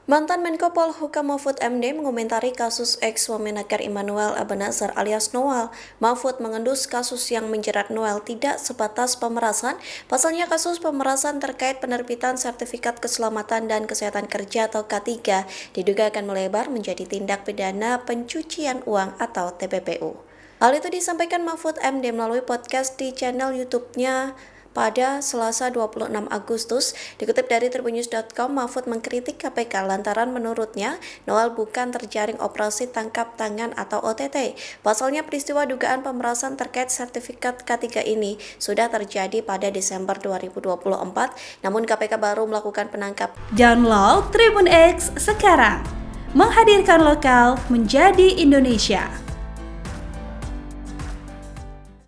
Mantan Menko Polhukam Mahfud MD mengomentari kasus ex-Wamenakar Immanuel Ebenezer alias Noel. Mahfud mengendus kasus yang menjerat Noel tidak sebatas pemerasan. Pasalnya kasus pemerasan terkait penerbitan Sertifikat Keselamatan dan Kesehatan Kerja atau K3 diduga akan melebar menjadi tindak pidana pencucian uang atau TPPU. Hal itu disampaikan Mahfud MD melalui podcast di channel YouTube-nya pada Selasa 26 Agustus. Dikutip dari tribunnews.com, Mahfud mengkritik KPK lantaran menurutnya Noel bukan terjaring operasi tangkap tangan atau OTT. Pasalnya peristiwa dugaan pemerasan terkait sertifikat K3 ini sudah terjadi pada Desember 2024, namun KPK baru melakukan penangkapan. Download Tribun X sekarang, menghadirkan lokal menjadi Indonesia.